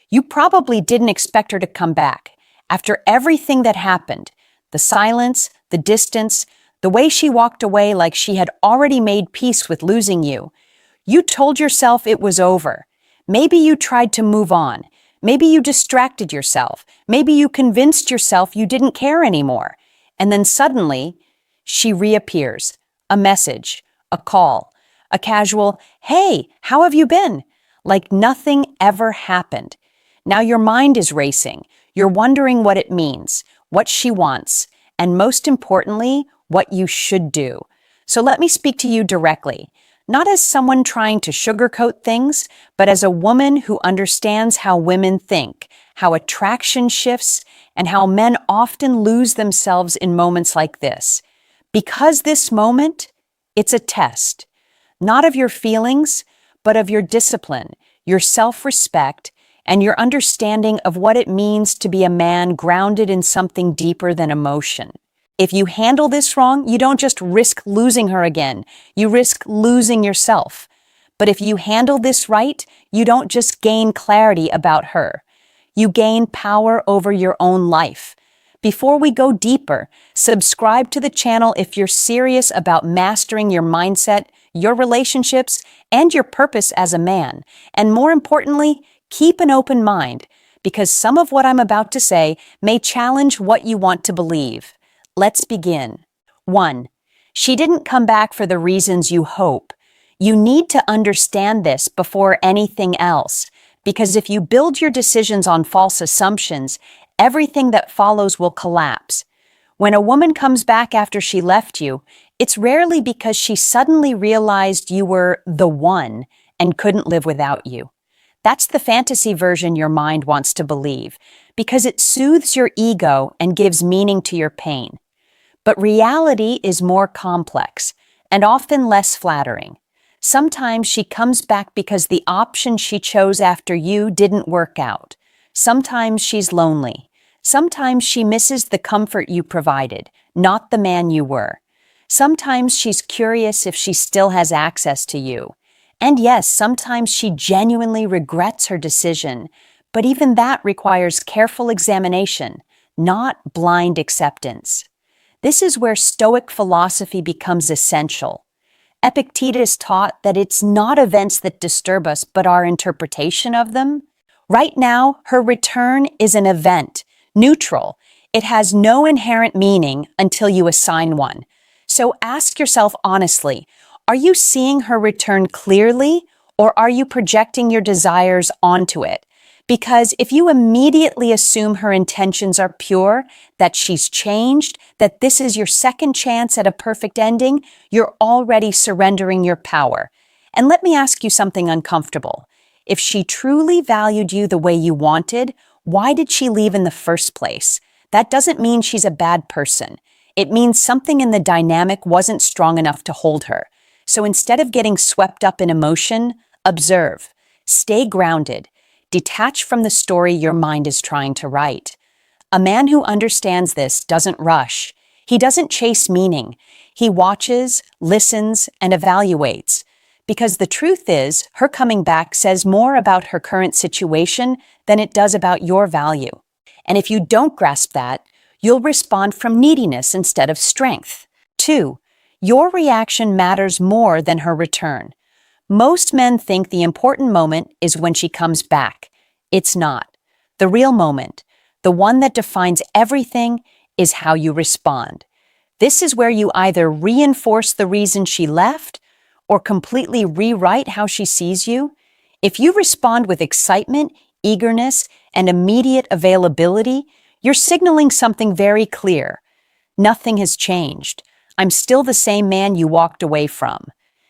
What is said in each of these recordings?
You probably didn't expect her to come back. After everything that happened, the silence, the distance, the way she walked away like she had already made peace with losing you, you told yourself it was over. Maybe you tried to move on. Maybe you distracted yourself. Maybe you convinced yourself you didn't care anymore. And then suddenly, she reappears. A message, a call, a casual, "Hey, how have you been?" Like nothing ever happened. Now your mind is racing. You're wondering what it means, what she wants, and most importantly, what you should do. So let me speak to you directly, not as someone trying to sugarcoat things, but as a woman who understands how women think, how attraction shifts, and how men often lose themselves in moments like this. Because this moment, it's a test, not of your feelings, but of your discipline, your self-respect, and your understanding of what it means to be a man grounded in something deeper than emotion. If you handle this wrong, you don't just risk losing her again, you risk losing yourself. But if you handle this right, you don't just gain clarity about her. You gain power over your own life. Before we go deeper, subscribe to the channel if you're serious about mastering your mindset, your relationships, and your purpose as a man. And more importantly, keep an open mind, because some of what I'm about to say may challenge what you want to believe. Let's begin. 1. She didn't come back for the reasons you hope. You need to understand this before anything else, because if you build your decisions on false assumptions, everything that follows will collapse. When a woman comes back after she left you, it's rarely because she suddenly realized you were the one and couldn't live without you. That's the fantasy version your mind wants to believe, because it soothes your ego and gives meaning to your pain. But reality is more complex and often less flattering. Sometimes she comes back because the option she chose after you didn't work out. Sometimes she's lonely. Sometimes she misses the comfort you provided, not the man you were. Sometimes she's curious if she still has access to you. And yes, sometimes she genuinely regrets her decision, but even that requires careful examination, not blind acceptance. This is where Stoic philosophy becomes essential. Epictetus taught that it's not events that disturb us, but our interpretation of them. Right now, her return is an event, neutral. It has no inherent meaning until you assign one. So ask yourself honestly, are you seeing her return clearly, or are you projecting your desires onto it? Because if you immediately assume her intentions are pure, that she's changed, that this is your second chance at a perfect ending, you're already surrendering your power. And let me ask you something uncomfortable. If she truly valued you the way you wanted, why did she leave in the first place? That doesn't mean she's a bad person. It means something in the dynamic wasn't strong enough to hold her. So instead of getting swept up in emotion, observe, stay grounded, detach from the story your mind is trying to write. A man who understands this doesn't rush. He doesn't chase meaning. He watches, listens, and evaluates. Because the truth is, her coming back says more about her current situation than it does about your value. And if you don't grasp that, you'll respond from neediness instead of strength. 2. Your reaction matters more than her return. Most men think the important moment is when she comes back. It's not. The real moment, the one that defines everything, is how you respond. This is where you either reinforce the reason she left or completely rewrite how she sees you. If you respond with excitement, eagerness, and immediate availability, you're signaling something very clear. Nothing has changed. I'm still the same man you walked away from.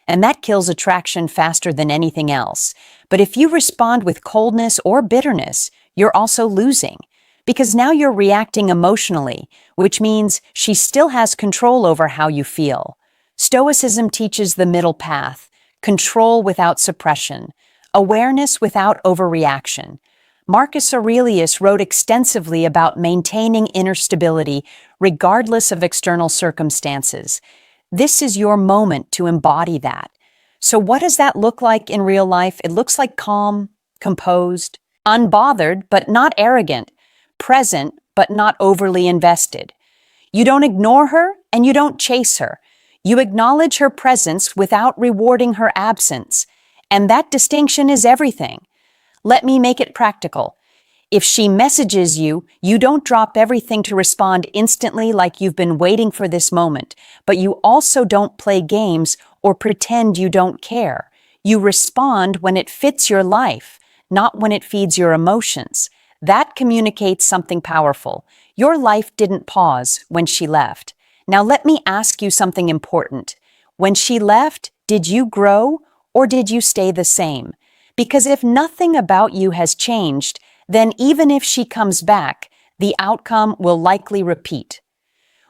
And that kills attraction faster than anything else. But if you respond with coldness or bitterness, you're also losing. Because now you're reacting emotionally, which means she still has control over how you feel. Stoicism teaches the middle path, control without suppression, awareness without overreaction. Marcus Aurelius wrote extensively about maintaining inner stability regardless of external circumstances. This is your moment to embody that. So what does that look like in real life? It looks like calm, composed, unbothered but not arrogant, present but not overly invested. You don't ignore her and you don't chase her. You acknowledge her presence without rewarding her absence. And that distinction is everything. Let me make it practical. If she messages you, you don't drop everything to respond instantly like you've been waiting for this moment, but you also don't play games or pretend you don't care. You respond when it fits your life, not when it feeds your emotions. That communicates something powerful. Your life didn't pause when she left. Now let me ask you something important. When she left, did you grow or did you stay the same? Because if nothing about you has changed, then even if she comes back, the outcome will likely repeat.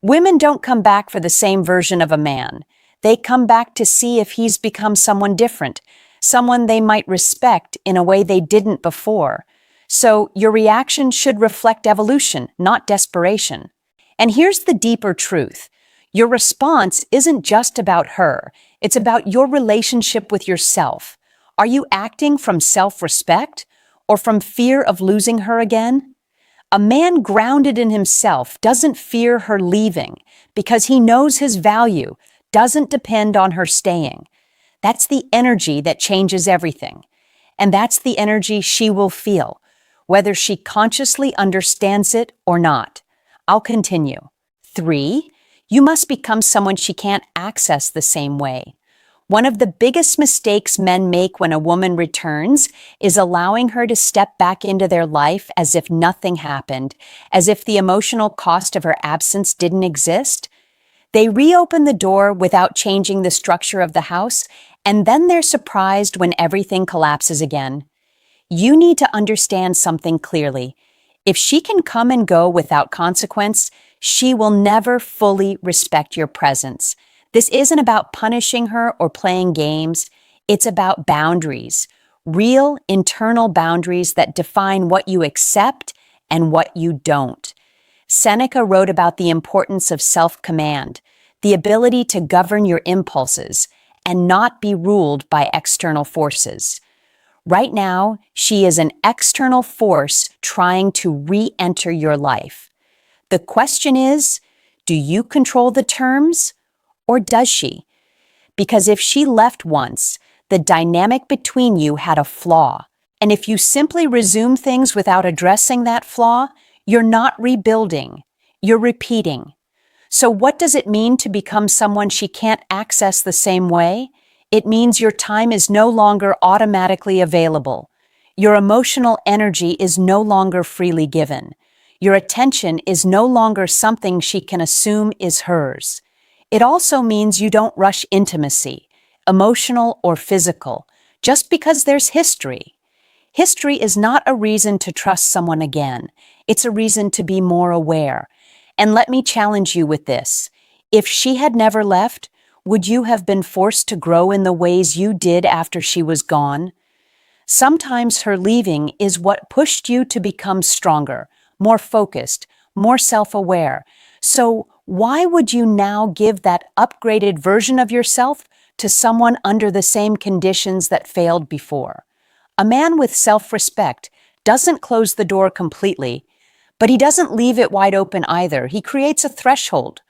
Women don't come back for the same version of a man. They come back to see if he's become someone different, someone they might respect in a way they didn't before. So your reaction should reflect evolution, not desperation. And here's the deeper truth. Your response isn't just about her. It's about your relationship with yourself. Are you acting from self-respect or from fear of losing her again? A man grounded in himself doesn't fear her leaving because he knows his value doesn't depend on her staying. That's the energy that changes everything. And that's the energy she will feel, whether she consciously understands it or not. I'll continue. 3, you must become someone she can't access the same way. One of the biggest mistakes men make when a woman returns is allowing her to step back into their life as if nothing happened, as if the emotional cost of her absence didn't exist. They reopen the door without changing the structure of the house, and then they're surprised when everything collapses again. You need to understand something clearly. If she can come and go without consequence, she will never fully respect your presence. This isn't about punishing her or playing games. It's about boundaries, real internal boundaries that define what you accept and what you don't. Seneca wrote about the importance of self-command, the ability to govern your impulses and not be ruled by external forces. Right now, she is an external force trying to re-enter your life. The question is, do you control the terms? Or does she? Because if she left once, the dynamic between you had a flaw. And if you simply resume things without addressing that flaw, you're not rebuilding, you're repeating. So what does it mean to become someone she can't access the same way? It means your time is no longer automatically available. Your emotional energy is no longer freely given. Your attention is no longer something she can assume is hers. It also means you don't rush intimacy, emotional or physical, just because there's history. History is not a reason to trust someone again. It's a reason to be more aware. And let me challenge you with this. If she had never left, would you have been forced to grow in the ways you did after she was gone? Sometimes her leaving is what pushed you to become stronger, more focused, more self-aware. So why would you now give that upgraded version of yourself to someone under the same conditions that failed before? A man with self-respect doesn't close the door completely, but he doesn't leave it wide open either. He creates a threshold.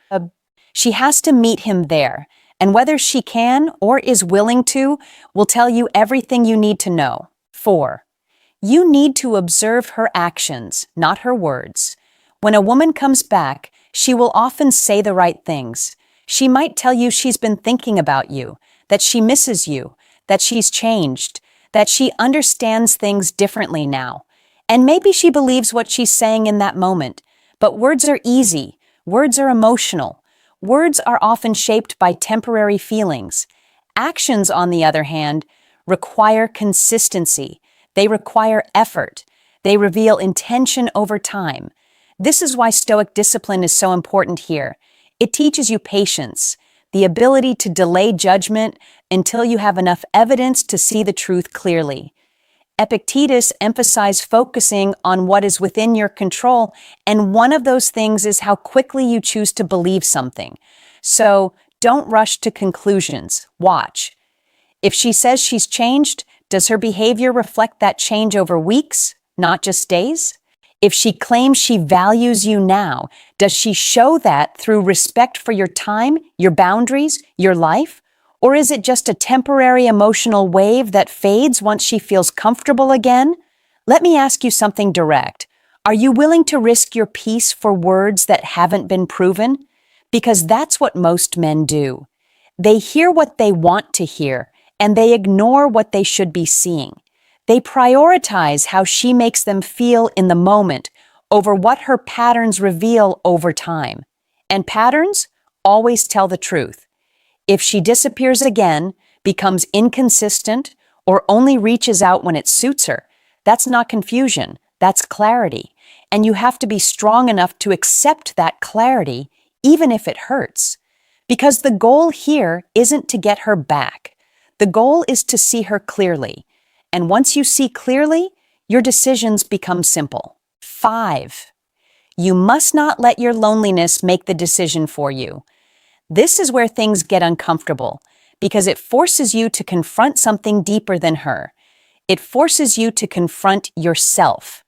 She has to meet him there, and whether she can or is willing to will tell you everything you need to know. 4, you need to observe her actions, not her words. When a woman comes back, she will often say the right things. She might tell you she's been thinking about you, that she misses you, that she's changed, that she understands things differently now. And maybe she believes what she's saying in that moment. But words are easy. Words are emotional. Words are often shaped by temporary feelings. Actions, on the other hand, require consistency. They require effort. They reveal intention over time. This is why Stoic discipline is so important here. It teaches you patience, the ability to delay judgment until you have enough evidence to see the truth clearly. Epictetus emphasized focusing on what is within your control, and one of those things is how quickly you choose to believe something. So don't rush to conclusions. Watch. If she says she's changed, does her behavior reflect that change over weeks, not just days? If she claims she values you now, does she show that through respect for your time, your boundaries, your life? Or is it just a temporary emotional wave that fades once she feels comfortable again? Let me ask you something direct. Are you willing to risk your peace for words that haven't been proven? Because that's what most men do. They hear what they want to hear, and they ignore what they should be seeing. They prioritize how she makes them feel in the moment over what her patterns reveal over time. And patterns always tell the truth. If she disappears again, becomes inconsistent, or only reaches out when it suits her, that's not confusion, that's clarity. And you have to be strong enough to accept that clarity, even if it hurts. Because the goal here isn't to get her back. The goal is to see her clearly. And once you see clearly, your decisions become simple. 5. You must not let your loneliness make the decision for you. This is where things get uncomfortable, because it forces you to confront something deeper than her. It forces you to confront yourself.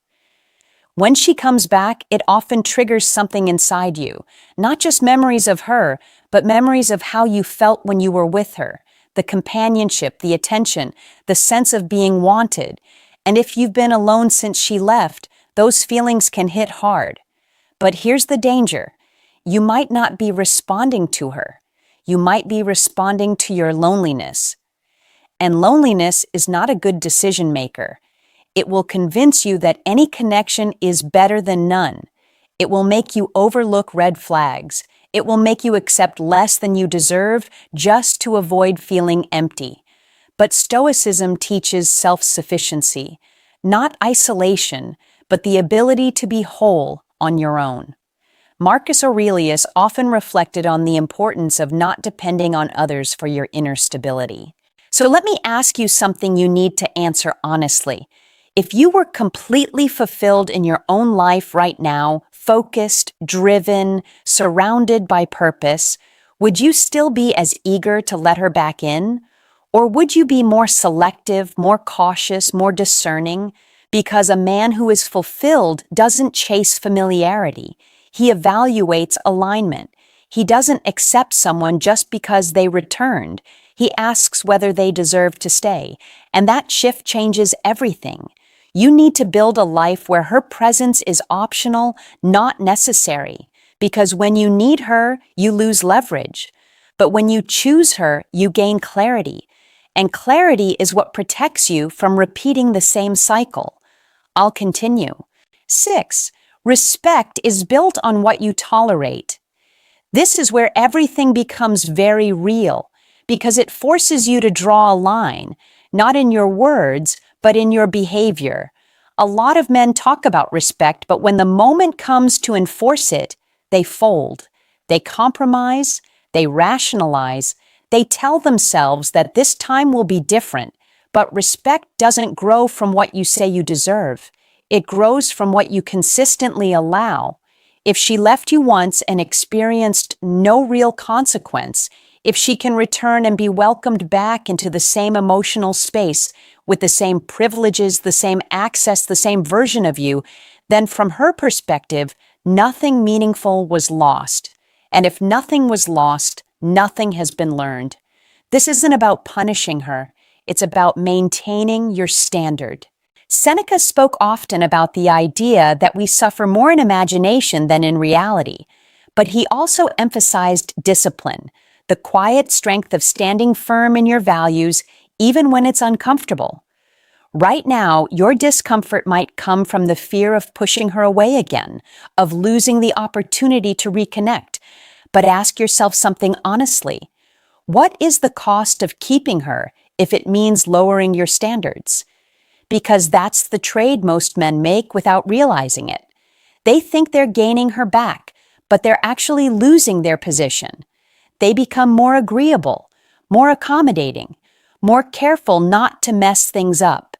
When she comes back, it often triggers something inside you, not just memories of her, but memories of how you felt when you were with her, the companionship, the attention, the sense of being wanted. And if you've been alone since she left, those feelings can hit hard. But here's the danger. You might not be responding to her. You might be responding to your loneliness. And loneliness is not a good decision maker. It will convince you that any connection is better than none. It will make you overlook red flags. It will make you accept less than you deserve just to avoid feeling empty. But Stoicism teaches self-sufficiency, not isolation, but the ability to be whole on your own. Marcus Aurelius often reflected on the importance of not depending on others for your inner stability. So let me ask you something you need to answer honestly. If you were completely fulfilled in your own life right now, focused, driven, surrounded by purpose, would you still be as eager to let her back in? Or would you be more selective, more cautious, more discerning? Because a man who is fulfilled doesn't chase familiarity. He evaluates alignment. He doesn't accept someone just because they returned. He asks whether they deserve to stay. And that shift changes everything. You need to build a life where her presence is optional, not necessary. Because when you need her, you lose leverage. But when you choose her, you gain clarity. And clarity is what protects you from repeating the same cycle. I'll continue. 6. Respect is built on what you tolerate. This is where everything becomes very real, because it forces you to draw a line, not in your words, but in your behavior. A lot of men talk about respect, but when the moment comes to enforce it, they fold. They compromise, they rationalize, they tell themselves that this time will be different, but respect doesn't grow from what you say you deserve. It grows from what you consistently allow. If she left you once and experienced no real consequence, if she can return and be welcomed back into the same emotional space with the same privileges, the same access, the same version of you, then from her perspective, nothing meaningful was lost. And if nothing was lost, nothing has been learned. This isn't about punishing her. It's about maintaining your standard. Seneca spoke often about the idea that we suffer more in imagination than in reality, but he also emphasized discipline, the quiet strength of standing firm in your values even when it's uncomfortable. Right now, your discomfort might come from the fear of pushing her away again, of losing the opportunity to reconnect. But ask yourself something honestly. What is the cost of keeping her if it means lowering your standards? Because that's the trade most men make without realizing it. They think they're gaining her back, but they're actually losing their position. They become more agreeable, more accommodating, more careful not to mess things up.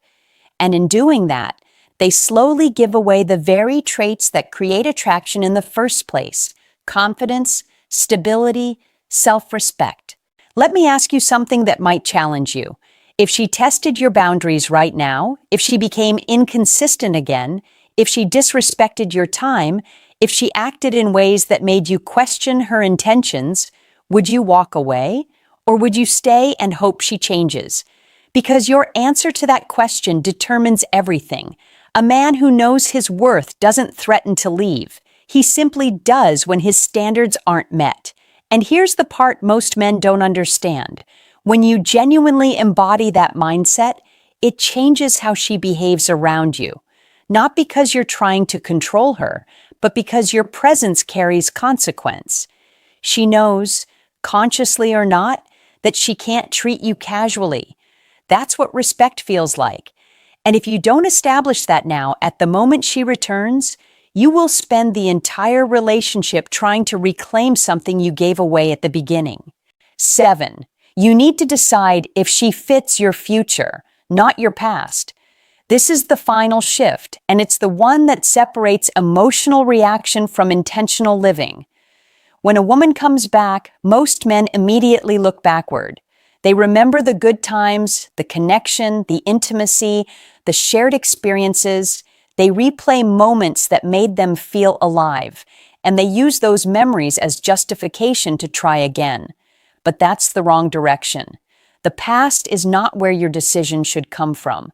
And in doing that, they slowly give away the very traits that create attraction in the first place: confidence, stability, self-respect. Let me ask you something that might challenge you. If she tested your boundaries right now, if she became inconsistent again, if she disrespected your time, if she acted in ways that made you question her intentions, would you walk away? Or would you stay and hope she changes? Because your answer to that question determines everything. A man who knows his worth doesn't threaten to leave. He simply does when his standards aren't met. And here's the part most men don't understand. When you genuinely embody that mindset, it changes how she behaves around you. Not because you're trying to control her, but because your presence carries consequence. She knows, consciously or not, that she can't treat you casually. That's what respect feels like. And if you don't establish that now, at the moment she returns, you will spend the entire relationship trying to reclaim something you gave away at the beginning. 7. You need to decide if she fits your future, not your past. This is the final shift, and it's the one that separates emotional reaction from intentional living. When a woman comes back, most men immediately look backward. They remember the good times, the connection, the intimacy, the shared experiences. They replay moments that made them feel alive, and they use those memories as justification to try again. But that's the wrong direction. The past is not where your decision should come from.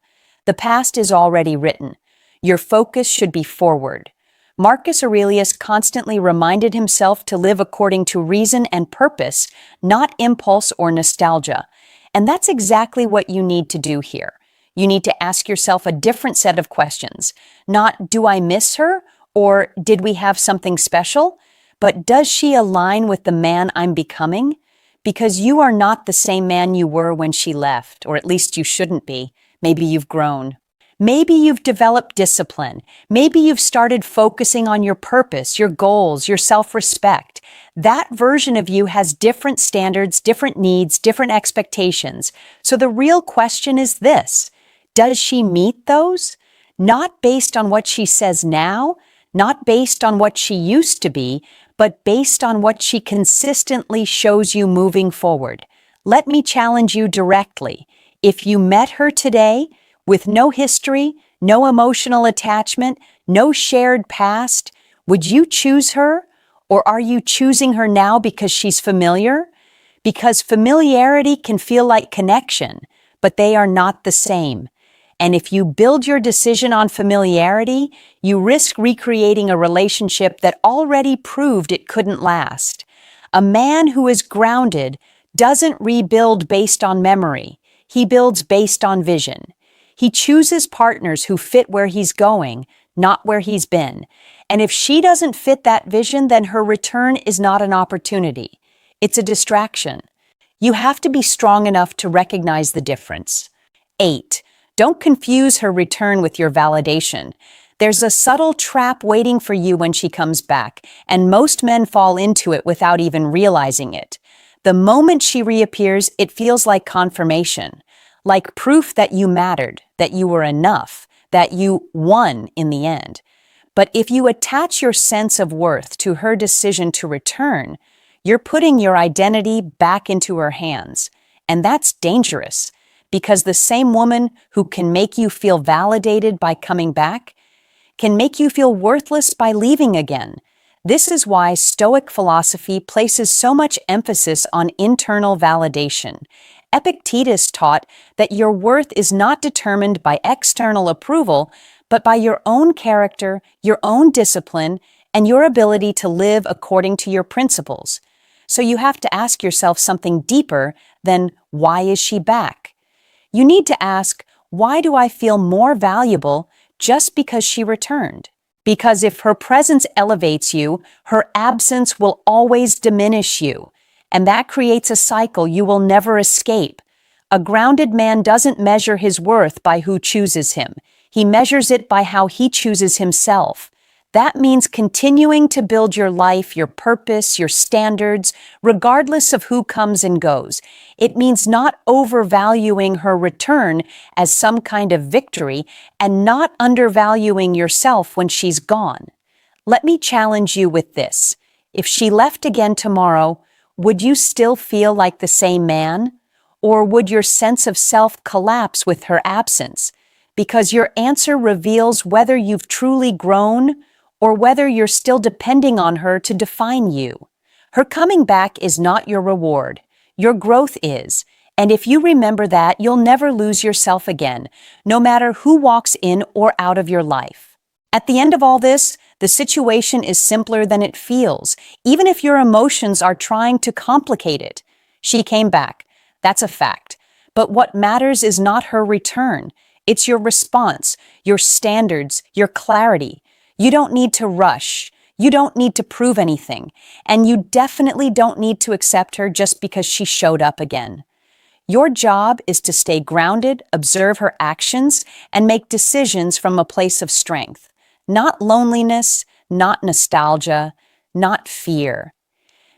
The past is already written. Your focus should be forward. Marcus Aurelius constantly reminded himself to live according to reason and purpose, not impulse or nostalgia. And that's exactly what you need to do here. You need to ask yourself a different set of questions. Not, do I miss her? Or did we have something special? But does she align with the man I'm becoming? Because you are not the same man you were when she left, or at least you shouldn't be. Maybe you've grown. Maybe you've developed discipline. Maybe you've started focusing on your purpose, your goals, your self-respect. That version of you has different standards, different needs, different expectations. So the real question is this: does she meet those? Not based on what she says now, not based on what she used to be, but based on what she consistently shows you moving forward. Let me challenge you directly. If you met her today, with no history, no emotional attachment, no shared past, would you choose her? Or are you choosing her now because she's familiar? Because familiarity can feel like connection, but they are not the same. And if you build your decision on familiarity, you risk recreating a relationship that already proved it couldn't last. A man who is grounded doesn't rebuild based on memory. He builds based on vision. He chooses partners who fit where he's going, not where he's been. And if she doesn't fit that vision, then her return is not an opportunity. It's a distraction. You have to be strong enough to recognize the difference. 8. Don't confuse her return with your validation. There's a subtle trap waiting for you when she comes back, and most men fall into it without even realizing it. The moment she reappears, it feels like confirmation, like proof that you mattered, that you were enough, that you won in the end. But if you attach your sense of worth to her decision to return, you're putting your identity back into her hands. And that's dangerous, because the same woman who can make you feel validated by coming back can make you feel worthless by leaving again. This is why Stoic philosophy places so much emphasis on internal validation. Epictetus taught that your worth is not determined by external approval, but by your own character, your own discipline, and your ability to live according to your principles. So you have to ask yourself something deeper than, why is she back? You need to ask, why do I feel more valuable just because she returned? Because if her presence elevates you, her absence will always diminish you. And that creates a cycle you will never escape. A grounded man doesn't measure his worth by who chooses him. He measures it by how he chooses himself. That means continuing to build your life, your purpose, your standards, regardless of who comes and goes. It means not overvaluing her return as some kind of victory and not undervaluing yourself when she's gone. Let me challenge you with this. If she left again tomorrow, would you still feel like the same man? Or would your sense of self collapse with her absence? Because your answer reveals whether you've truly grown or whether you're still depending on her to define you. Her coming back is not your reward. Your growth is. And if you remember that, you'll never lose yourself again, no matter who walks in or out of your life. At the end of all this, the situation is simpler than it feels, even if your emotions are trying to complicate it. She came back. That's a fact. But what matters is not her return. It's your response, your standards, your clarity. You don't need to rush. You don't need to prove anything. And you definitely don't need to accept her just because she showed up again. Your job is to stay grounded, observe her actions, and make decisions from a place of strength. Not loneliness, not nostalgia, not fear.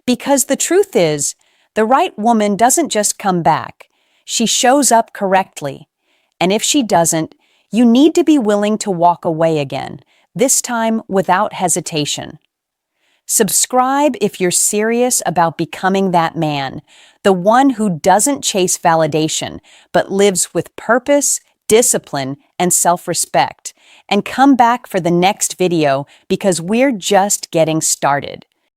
Because the truth is, the right woman doesn't just come back. She shows up correctly. And if she doesn't, you need to be willing to walk away again, this time without hesitation. Subscribe if you're serious about becoming that man, the one who doesn't chase validation, but lives with purpose, discipline, and self-respect. And come back for the next video because we're just getting started.